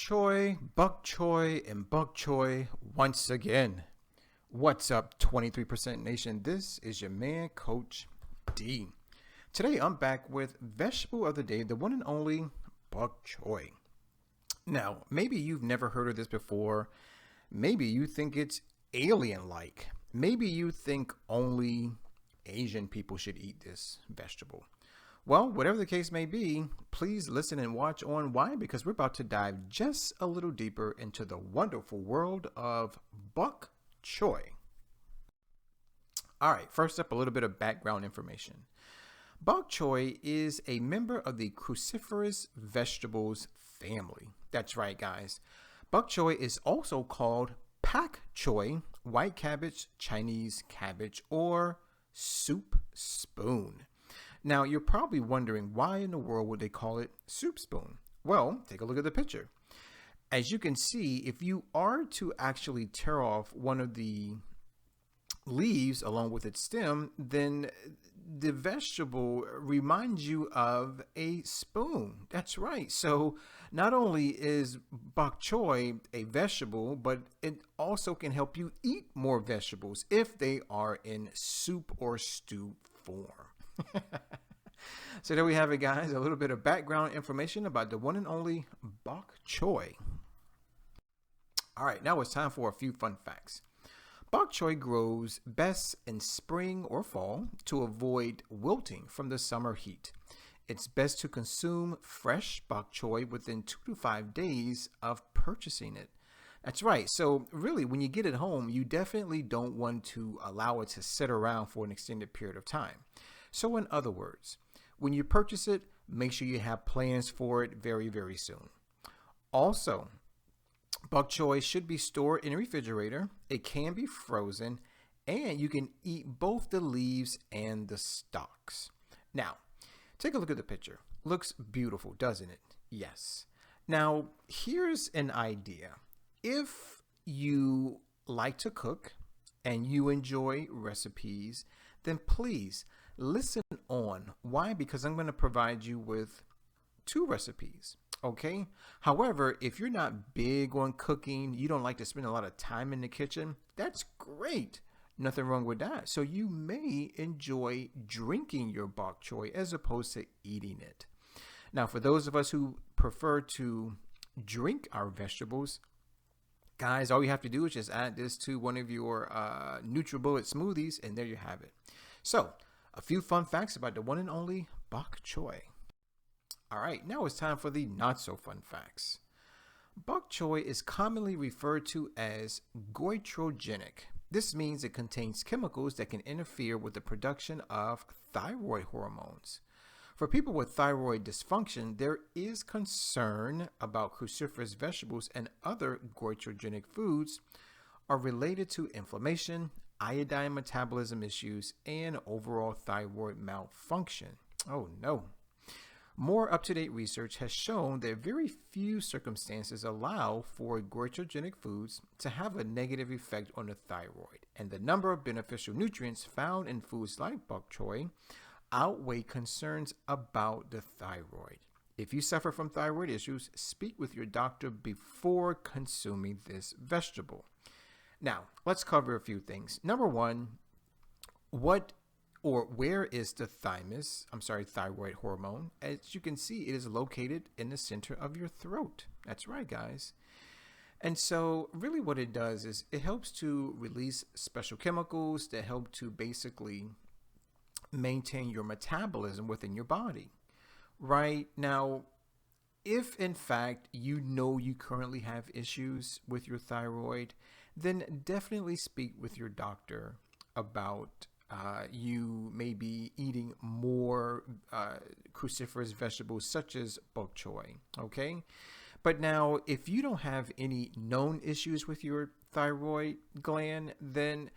Bok Choy, and Bok Choy once again. What's up, 23% Nation? This is your man, Coach D. Today, I'm back with Vegetable of the Day, the one and only Bok Choy. Now, maybe you've never heard of this before. Maybe you think it's alien-like. Maybe you think only Asian people should eat this vegetable. Well, whatever the case may be, please listen and watch on why, because we're about to dive just a little deeper into the wonderful world of Bok Choy. All right, first up, a little bit of background information. Bok choy is a member of the cruciferous vegetables family. That's right, guys. Bok choy is also called pak choy, white cabbage, Chinese cabbage, or soup spoon. Now, you're probably wondering why in the world would they call it soup spoon? Well, take a look at the picture. As you can see, if you are to actually tear off one of the leaves along with its stem, then the vegetable reminds you of a spoon. That's right. So not only is bok choy a vegetable, but it also can help you eat more vegetables if they are in soup or stew form. So there we have it, guys. A little bit of background information about the one and only bok choy. All right, now it's time for a few fun facts. Bok choy grows best in spring or fall to avoid wilting from the summer heat. It's best to consume fresh bok choy within 2 to 5 days of purchasing it. That's right. So really, when you get it home, you definitely don't want to allow it to sit around for an extended period of time. So in other words, when you purchase it, make sure you have plans for it very, very soon. Also, bok choy should be stored in a refrigerator. It can be frozen, and you can eat both the leaves and the stalks. Now, take a look at the picture. Looks beautiful, doesn't it? Yes. Now, here's an idea. If you like to cook and you enjoy recipes, then please listen on. Why? Because I'm going to provide you with 2 recipes. Okay. However, if you're not big on cooking, you don't like to spend a lot of time in the kitchen, that's great. Nothing wrong with that. So you may enjoy drinking your bok choy as opposed to eating it. Now, for those of us who prefer to drink our vegetables, guys, all you have to do is just add this to one of your NutriBullet smoothies, and there you have it. So, a few fun facts about the one and only bok choy. All right, now it's time for the not so fun facts. Bok choy is commonly referred to as goitrogenic. This means it contains chemicals that can interfere with the production of thyroid hormones. For people with thyroid dysfunction, there is concern about cruciferous vegetables and other goitrogenic foods are related to inflammation, iodine metabolism issues, and overall thyroid malfunction. Oh no. More up-to-date research has shown that very few circumstances allow for goitrogenic foods to have a negative effect on the thyroid, and the number of beneficial nutrients found in foods like bok choy outweigh concerns about the thyroid. If you suffer from thyroid issues, speak with your doctor before consuming this vegetable. Now, let's cover a few things. Number one, where is the thyroid hormone? As you can see, it is located in the center of your throat. That's right, guys. And so really what it does is it helps to release special chemicals that help to basically maintain your metabolism within your body. Right? Now, if in fact you know you currently have issues with your thyroid, then definitely speak with your doctor about you may be eating more cruciferous vegetables such as bok choy, okay? But now, if you don't have any known issues with your thyroid gland, then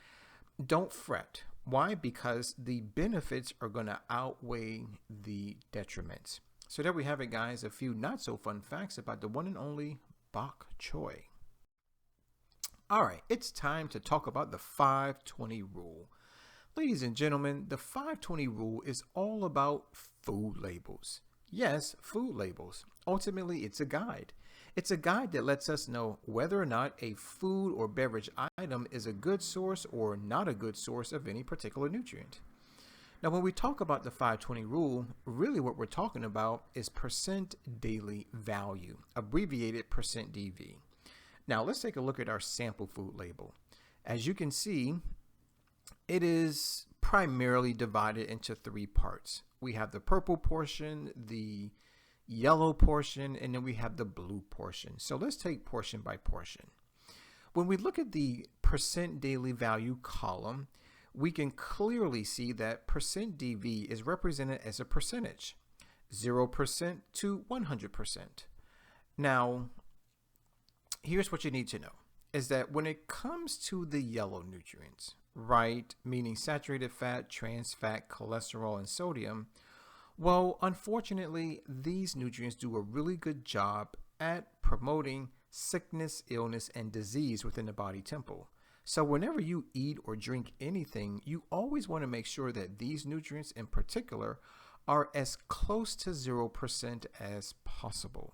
don't fret. Why? Because the benefits are going to outweigh the detriments. So there we have it, guys. A few not so fun facts about the one and only bok choy. All right, it's time to talk about the 520 rule. Ladies and gentlemen, the 520 rule is all about food labels. Yes, food labels. Ultimately, it's a guide. It's a guide that lets us know whether or not a food or beverage item is a good source or not a good source of any particular nutrient. Now, when we talk about the 520 rule, really what we're talking about is percent daily value, abbreviated percent DV. Now, let's take a look at our sample food label. As you can see, it is primarily divided into three parts. We have the purple portion, the yellow portion, and then we have the blue portion. So let's take portion by portion. When we look at the percent daily value column, we can clearly see that percent DV is represented as a percentage, 0% to 100%. Now, here's what you need to know, is that when it comes to the yellow nutrients, right, meaning saturated fat, trans fat, cholesterol, and sodium, well, unfortunately, these nutrients do a really good job at promoting sickness, illness, and disease within the body temple. So whenever you eat or drink anything, you always want to make sure that these nutrients in particular are as close to 0% as possible.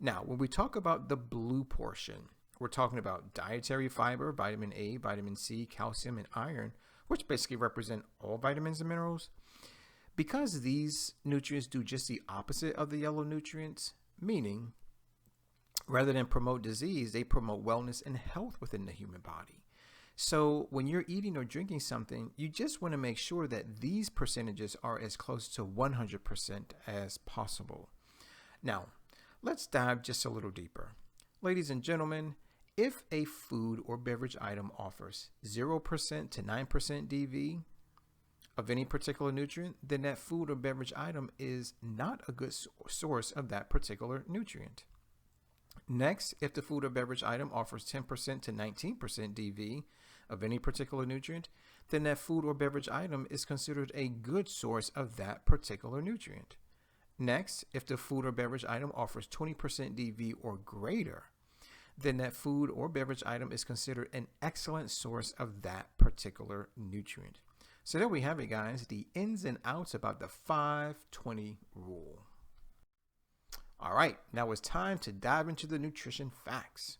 Now, when we talk about the blue portion, we're talking about dietary fiber, vitamin A, vitamin C, calcium, and iron, which basically represent all vitamins and minerals. Because these nutrients do just the opposite of the yellow nutrients, meaning rather than promote disease, they promote wellness and health within the human body. So when you're eating or drinking something, you just want to make sure that these percentages are as close to 100% as possible. Now, let's dive just a little deeper. Ladies and gentlemen, if a food or beverage item offers 0% to 9% DV of any particular nutrient, then that food or beverage item is not a good source of that particular nutrient. Next, if the food or beverage item offers 10% to 19% DV of any particular nutrient, then that food or beverage item is considered a good source of that particular nutrient. Next, if the food or beverage item offers 20% DV or greater, then that food or beverage item is considered an excellent source of that particular nutrient. So there we have it, guys, the ins and outs about the 520 rule. All right, now it's time to dive into the nutrition facts.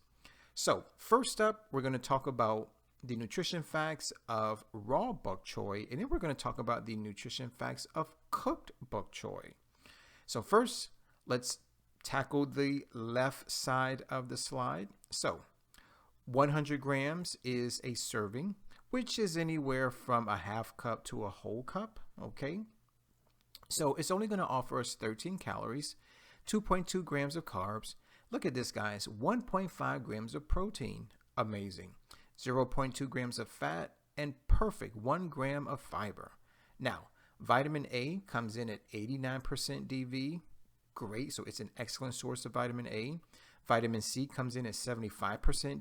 So first up, we're going to talk about the nutrition facts of raw bok choy, and then we're going to talk about the nutrition facts of cooked bok choy. So first, let's tackle the left side of the slide. So 100 grams is a serving, which is anywhere from a half cup to a whole cup, okay? So it's only going to offer us 13 calories, 2.2 grams of carbs. Look at this, guys, 1.5 grams of protein, amazing, 0.2 grams of fat, and perfect 1 gram of fiber. Now, vitamin A comes in at 89% DV, great, so it's an excellent source of vitamin A. Vitamin C comes in at 75%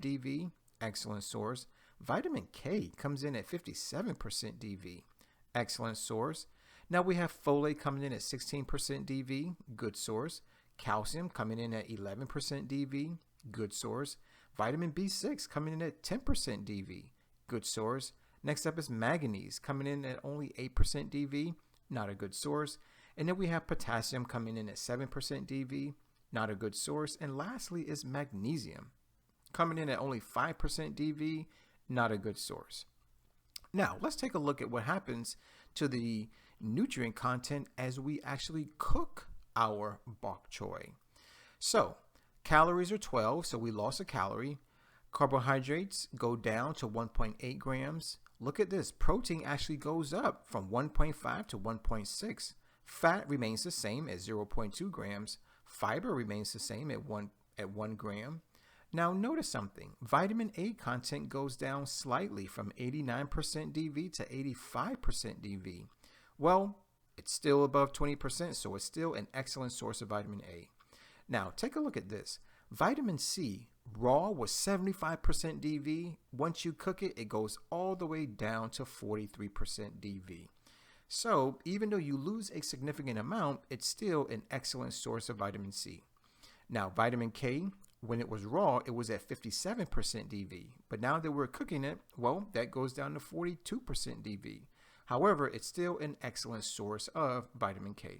DV, excellent source. Vitamin K comes in at 57% DV, excellent source. Now we have folate coming in at 16% DV, good source. Calcium coming in at 11% DV, good source. Vitamin B6 coming in at 10% DV, good source. Next up is manganese coming in at only 8% DV, not a good source. And then we have potassium coming in at 7% DV, not a good source. And lastly is magnesium coming in at only 5% DV, not a good source. Now, let's take a look at what happens to the nutrient content as we actually cook our bok choy. So, calories are 12, so we lost a calorie. Carbohydrates go down to 1.8 grams. Look at this. Protein actually goes up from 1.5 to 1.6. Fat remains the same at 0.2 grams. Fiber remains the same at 1 gram. Now notice something. Vitamin A content goes down slightly from 89% DV to 85% DV. Well, it's still above 20%, so it's still an excellent source of vitamin A. Now take a look at this. Vitamin C, raw was 75% DV. Once you cook it, it goes all the way down to 43% DV. So even though you lose a significant amount, it's still an excellent source of vitamin C. Now vitamin K, when it was raw, it was at 57% DV. But now that we're cooking it, well, that goes down to 42% DV. However, it's still an excellent source of vitamin K.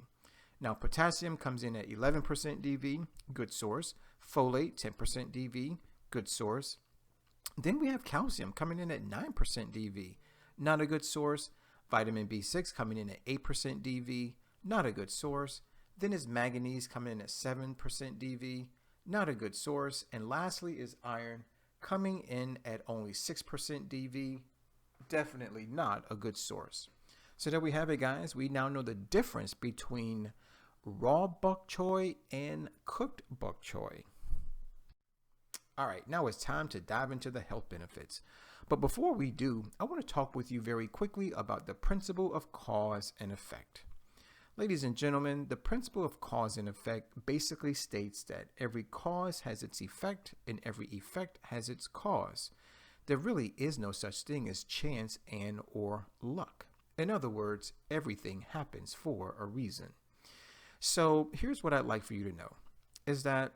Now, potassium comes in at 11% DV, good source. Folate, 10% DV, good source. Then we have calcium coming in at 9% DV, not a good source. Vitamin B6 coming in at 8% DV, not a good source. Then is manganese coming in at 7% DV, not a good source. And lastly is iron coming in at only 6% DV, definitely not a good source. So there we have it, guys. We now know the difference between raw bok choy and cooked bok choy. All right, now it's time to dive into the health benefits. But before we do, I want to talk with you very quickly about the principle of cause and effect. Ladies and gentlemen, the principle of cause and effect basically states that every cause has its effect and every effect has its cause. There really is no such thing as chance and or luck. In other words, everything happens for a reason. So here's what I'd like for you to know is that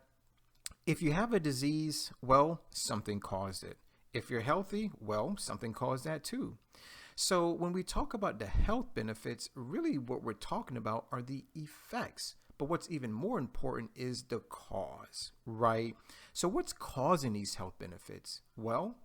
if you have a disease, well, something caused it. If you're healthy, well, something caused that too. So when we talk about the health benefits, really what we're talking about are the effects. But what's even more important is the cause, right? So what's causing these health benefits? Well,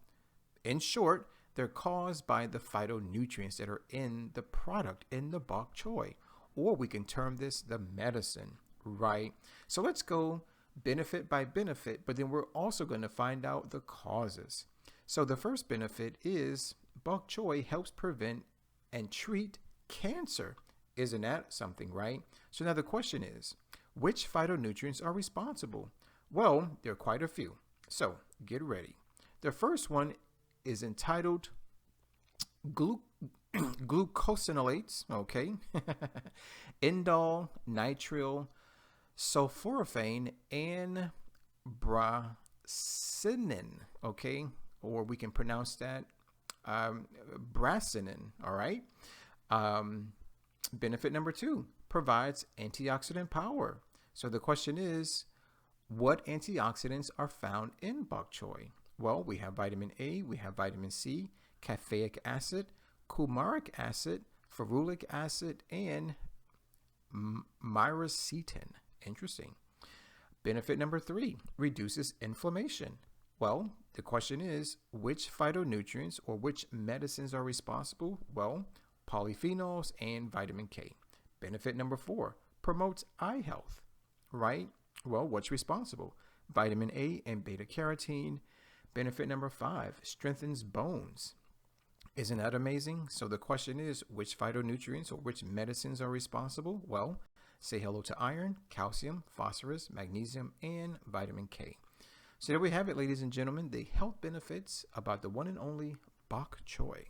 in short, they're caused by the phytonutrients that are in the product in the bok choy, or we can term this the medicine, right? So let's go benefit by benefit, but then we're also going to find out the causes. So the first benefit is bok choy helps prevent and treat cancer. Isn't that something, right? So now the question is, which phytonutrients are responsible? Well, there are quite a few. So get ready. The first one is entitled glucosinolates, okay? Indole, nitrile, sulforaphane, and brasinin, okay? Or we can pronounce that brasinin, all right? Benefit number 2, provides antioxidant power. So the question is, what antioxidants are found in bok choy? Well, we have vitamin A, we have vitamin C, caffeic acid, coumaric acid, ferulic acid, and myricetin. Interesting. Benefit number 3, reduces inflammation. Well, the question is, which phytonutrients or which medicines are responsible? Well, polyphenols and vitamin K. Benefit number 4, promotes eye health, right? Well, what's responsible? Vitamin A and beta carotene. Benefit number 5, strengthens bones. Isn't that amazing? So the question is, which phytonutrients or which medicines are responsible? Well, say hello to iron, calcium, phosphorus, magnesium, and vitamin K. So there we have it, ladies and gentlemen, the health benefits about the one and only bok choy.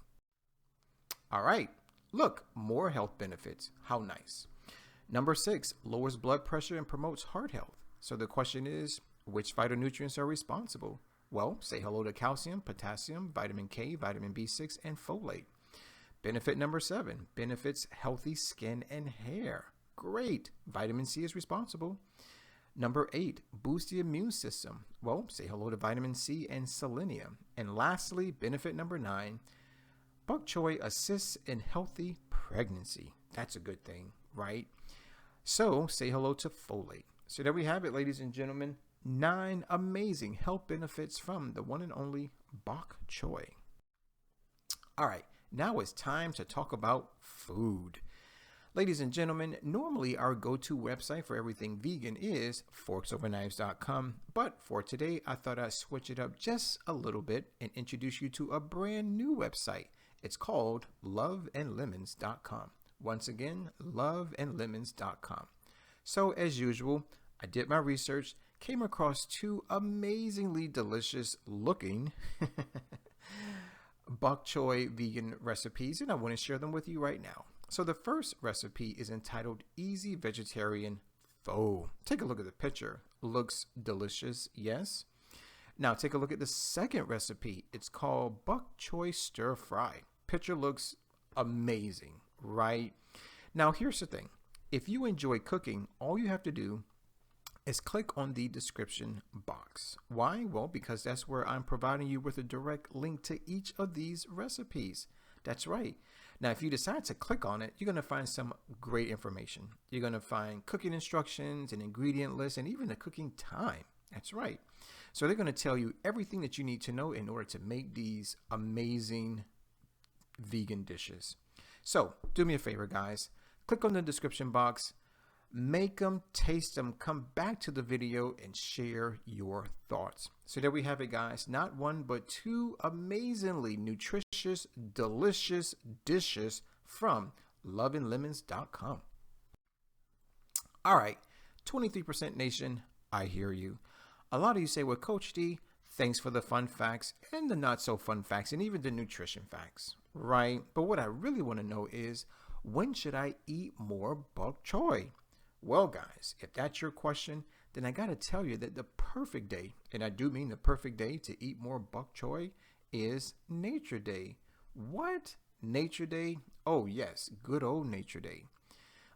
All right, look, more health benefits. How nice. Number 6, lowers blood pressure and promotes heart health. So the question is, which phytonutrients are responsible? Well, say hello to calcium, potassium, vitamin K, vitamin B6, and folate. Benefit number 7, benefits healthy skin and hair. Great. Vitamin C is responsible. Number 8, boost the immune system. Well, say hello to vitamin C and selenium. And lastly, benefit number 9, bok choy assists in healthy pregnancy. That's a good thing, right? So say hello to folate. So there we have it, ladies and gentlemen. 9 amazing health benefits from the one and only bok choy. All right, now it's time to talk about food. Ladies and gentlemen, normally our go-to website for everything vegan is forksoverknives.com, but for today, I thought I'd switch it up just a little bit and introduce you to a brand new website. It's called loveandlemons.com. Once again, loveandlemons.com. So as usual, I did my research, came across 2 amazingly delicious looking bok choy vegan recipes, and I want to share them with you right now. So the first recipe is entitled Easy Vegetarian Pho. Take a look at the picture. Looks delicious, yes? Now take a look at the second recipe. It's called Bok Choy Stir Fry. Picture looks amazing, right? Now here's the thing. If you enjoy cooking, all you have to do is click on the description box. Why? Well, because that's where I'm providing you with a direct link to each of these recipes. That's right. Now, if you decide to click on it, you're going to find some great information. You're going to find cooking instructions, an ingredient list, and even a cooking time. That's right. So they're going to tell you everything that you need to know in order to make these amazing vegan dishes. So do me a favor, guys. Click on the description box. Make them, taste them, come back to the video and share your thoughts. So there we have it, guys. Not one, but two amazingly nutritious, delicious dishes from loveandlemons.com. All right, 23% Nation, I hear you. A lot of you say, well, Coach D, thanks for the fun facts and the not so fun facts and even the nutrition facts, right? But what I really want to know is, when should I eat more bok choy? Well, guys, if that's your question, then I got to tell you that the perfect day, and I do mean the perfect day to eat more bok choy, is Nature Day. What? Nature Day? Oh, yes, good old Nature Day.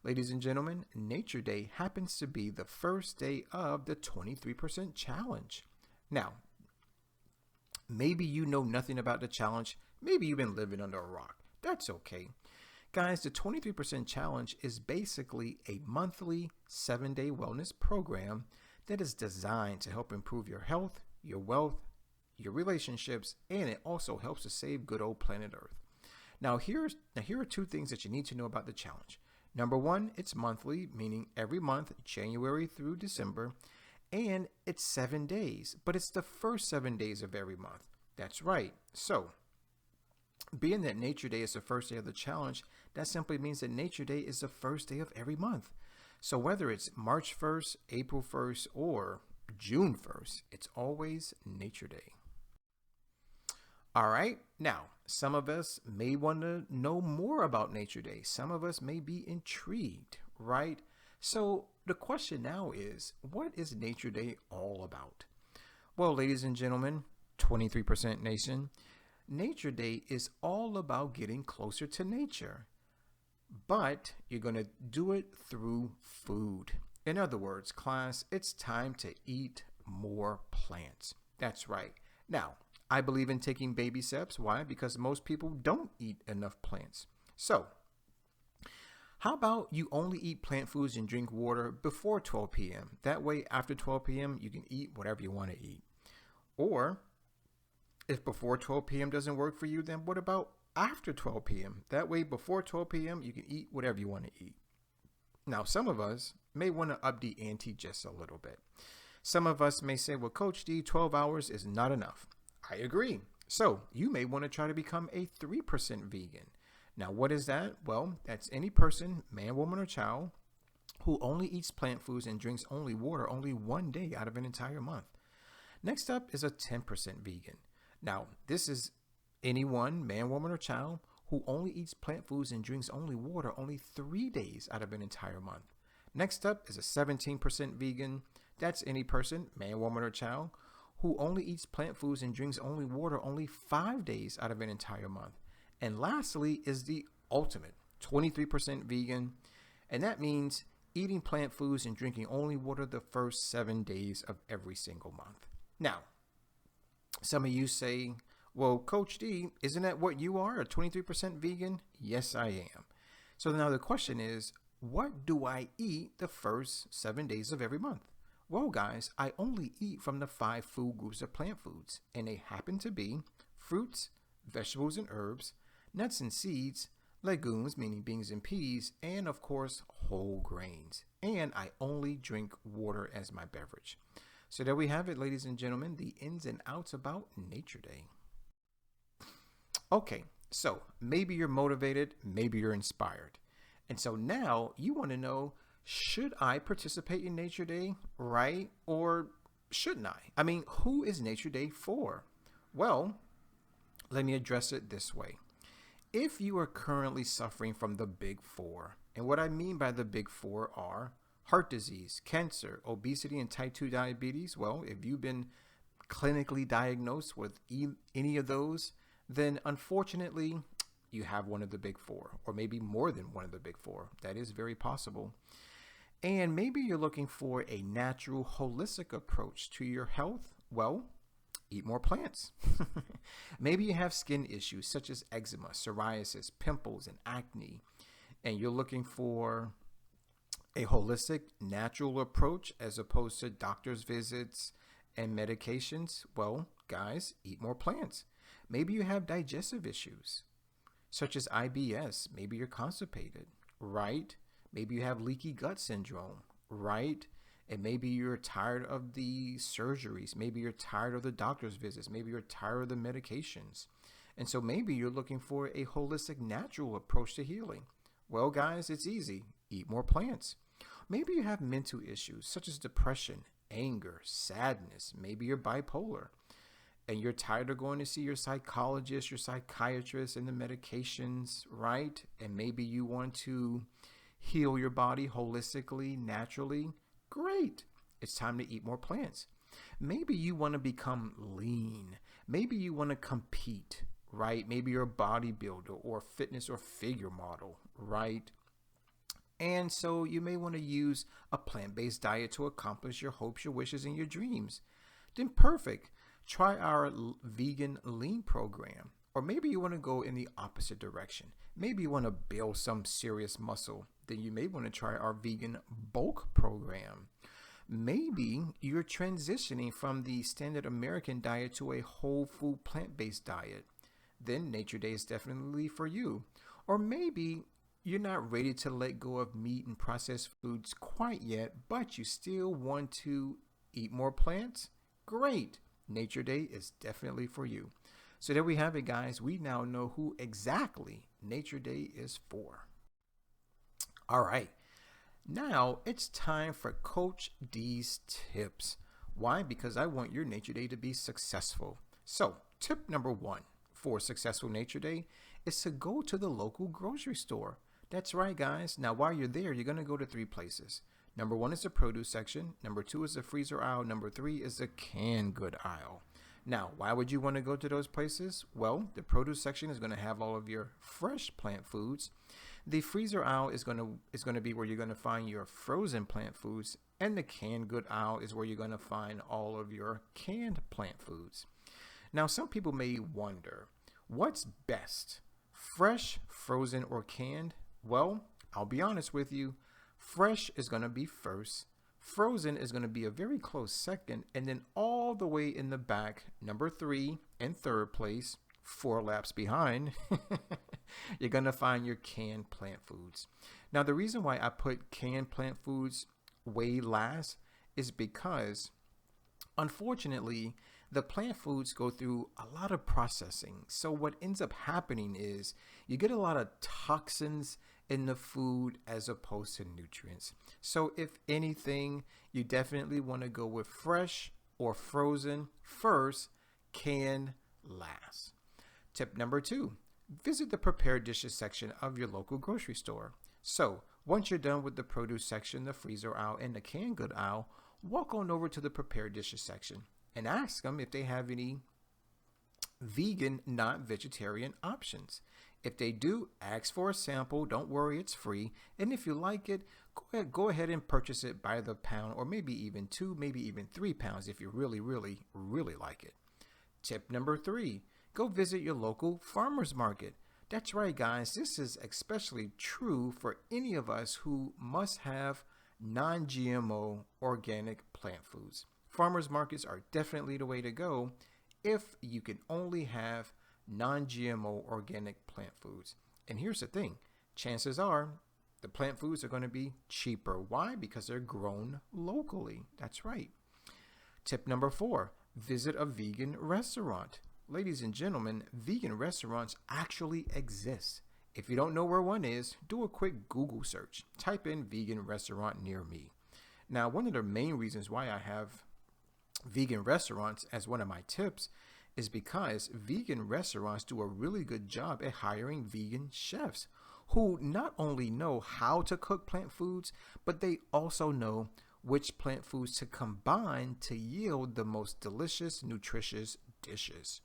Ladies and gentlemen, Nature Day happens to be the first day of the 23% challenge. Now, maybe you know nothing about the challenge. Maybe you've been living under a rock. That's okay. Guys, the 23% challenge is basically a monthly 7-day wellness program that is designed to help improve your health, your wealth, your relationships, and it also helps to save good old planet Earth. Now here are two things that you need to know about the challenge. Number one, it's monthly, meaning every month, January through December, and it's 7 days, but it's the first 7 days of every month. That's right. So, being that Nature Day is the first day of the challenge, that simply means that Nature Day is the first day of every month. So whether it's March 1st, April 1st, or June 1st, it's always Nature Day. All right. Now, some of us may want to know more about Nature Day. Some of us may be intrigued, right? So the question now is, what is Nature Day all about? Well, ladies and gentlemen, 23% Nation, Nature Day is all about getting closer to nature, but you're going to do it through food. In other words, class, it's time to eat more plants. That's right. Now, I believe in taking baby steps. Why? Because most people don't eat enough plants. So, how about you only eat plant foods and drink water before 12 p.m.? That way, after 12 p.m., you can eat whatever you want to eat. Or, if before 12 p.m. doesn't work for you, then what about after 12 p.m.? That way, before 12 p.m., you can eat whatever you want to eat. Now, some of us may want to up the ante just a little bit. Some of us may say, well, Coach D, 12 hours is not enough. I agree. So you may want to try to become a 3% vegan. Now, what is that? Well, that's any person, man, woman, or child, who only eats plant foods and drinks only water only 1 day out of an entire month. Next up is a 10% vegan. Now, this is anyone, man, woman, or child, who only eats plant foods and drinks only water only 3 days out of an entire month. Next up is a 17% vegan. That's any person, man, woman, or child, who only eats plant foods and drinks only water only 5 days out of an entire month. And lastly is the ultimate 23% vegan. And that means eating plant foods and drinking only water the first 7 days of every single month. Now, some of you say, well, Coach D, isn't that what you are, a 23% vegan? Yes, I am. So now the question is, what do I eat the first 7 days of every month? Well, guys, I only eat from the 5 food groups of plant foods, and they happen to be fruits, vegetables and herbs, nuts and seeds, legumes, meaning beans and peas, and of course, whole grains. And I only drink water as my beverage. So there we have it, ladies and gentlemen, the ins and outs about Nature Day. Okay, so maybe you're motivated, maybe you're inspired. And so now you want to know, should I participate in Nature Day, right? Or shouldn't I? I mean, who is Nature Day for? Well, let me address it this way. If you are currently suffering from the big 4, and what I mean by the big 4 are heart disease, cancer, obesity, and type 2 diabetes, well, if you've been clinically diagnosed with any of those, then unfortunately, you have one of the big 4, or maybe more than one of the big 4. That is very possible. And maybe you're looking for a natural, holistic approach to your health. Well, eat more plants. Maybe you have skin issues such as eczema, psoriasis, pimples, and acne, and you're looking for a holistic, natural approach as opposed to doctor's visits and medications. Well, guys, eat more plants. Maybe you have digestive issues such as IBS. Maybe you're constipated, right? Maybe you have leaky gut syndrome, right? And maybe you're tired of the surgeries. Maybe you're tired of the doctor's visits. Maybe you're tired of the medications. And so maybe you're looking for a holistic, natural approach to healing. Well, guys, it's easy. Eat more plants. Maybe you have mental issues such as depression, anger, sadness. Maybe you're bipolar and you're tired of going to see your psychologist, your psychiatrist, and the medications, right? And maybe you want to heal your body holistically, naturally. Great. It's time to eat more plants. Maybe you want to become lean. Maybe you want to compete, right? Maybe you're a bodybuilder or fitness or figure model, right? And so you may want to use a plant-based diet to accomplish your hopes, your wishes, and your dreams. Then perfect. Try our vegan lean program. Or maybe you want to go in the opposite direction. Maybe you want to build some serious muscle. Then you may want to try our vegan bulk program. Maybe you're transitioning from the standard American diet to a whole food plant-based diet. Then Nature Day is definitely for you. Or maybe you're not ready to let go of meat and processed foods quite yet, but you still want to eat more plants. Great. Nature Day is definitely for you. So there we have it, guys. We now know who exactly Nature Day is for. All right. Now it's time for Coach D's tips. Why? Because I want your Nature Day to be successful. So tip number 1 for a successful Nature Day is to go to the local grocery store. That's right, guys. Now, while you're there, you're going to go to 3 places. Number 1 is the produce section. Number 2 is the freezer aisle. Number 3 is the canned good aisle. Now, why would you want to go to those places? Well, the produce section is going to have all of your fresh plant foods. The freezer aisle is going to be where you're going to find your frozen plant foods, and the canned good aisle is where you're going to find all of your canned plant foods. Now, some people may wonder, what's best, fresh, frozen, or canned? Well, I'll be honest with you. Fresh is going to be first. Frozen is going to be a very close second. And then all the way in the back, number 3 and 3rd place, 4 laps behind, you're going to find your canned plant foods. Now, the reason why I put canned plant foods way last is because, unfortunately, the plant foods go through a lot of processing. So what ends up happening is you get a lot of toxins in the food as opposed to nutrients. So if anything, you definitely want to go with fresh or frozen first, canned last. Tip number 2, visit the prepared dishes section of your local grocery store. So once you're done with the produce section, the freezer aisle, and the canned good aisle, walk on over to the prepared dishes section and ask them if they have any vegan, not vegetarian options. If they do, ask for a sample. Don't worry, it's free. And if you like it, go ahead and purchase it by the pound, or maybe even 2, maybe even 3 pounds if you really, really, really like it. Tip number 3, go visit your local farmer's market. That's right, guys. This is especially true for any of us who must have non-GMO organic plant foods. Farmers markets are definitely the way to go if you can only have non-GMO organic plant foods. And here's the thing, chances are the plant foods are going to be cheaper. Why? Because they're grown locally. That's right. Tip number 4, visit a vegan restaurant. Ladies and gentlemen, vegan restaurants actually exist. If you don't know where one is, do a quick Google search. Type in vegan restaurant near me. Now, one of the main reasons why I have vegan restaurants as one of my tips is because vegan restaurants do a really good job at hiring vegan chefs who not only know how to cook plant foods, but they also know which plant foods to combine to yield the most delicious, nutritious dishes.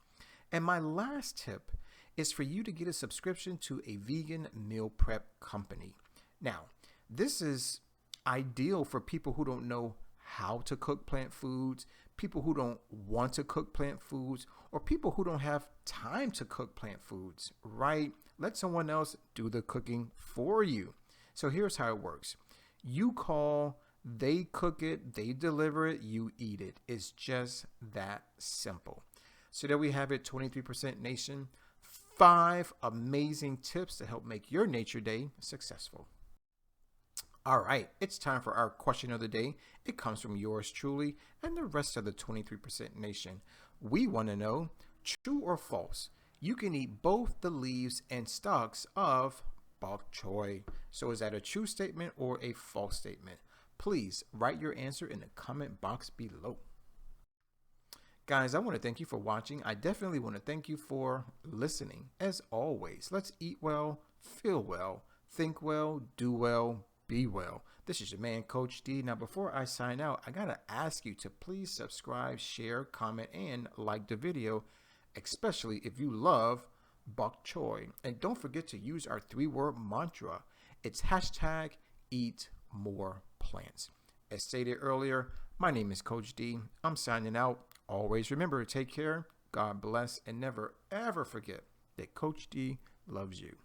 And my last tip is for you to get a subscription to a vegan meal prep company. Now, this is ideal for people who don't know how to cook plant foods, people who don't want to cook plant foods, or people who don't have time to cook plant foods, right? Let someone else do the cooking for you. So here's how it works. You call, they cook it, they deliver it, you eat it. It's just that simple. So there we have it, 23% Nation. 5 amazing tips to help make your nature day successful. All right, it's time for our question of the day. It comes from yours truly and the rest of the 23% Nation. We want to know, true or false, you can eat both the leaves and stalks of Bok Choy. So is that a true statement or a false statement? Please write your answer in the comment box below. Guys, I want to thank you for watching. I definitely want to thank you for listening. As always, let's eat well, feel well, think well, do well, be well. This is your man, Coach D. Now, before I sign out, I got to ask you to please subscribe, share, comment, and like the video, especially if you love Bok Choy. And don't forget to use our 3-word mantra. It's hashtag eat more plants. As stated earlier, my name is Coach D. I'm signing out. Always remember to take care, God bless, and never ever forget that Coach D loves you.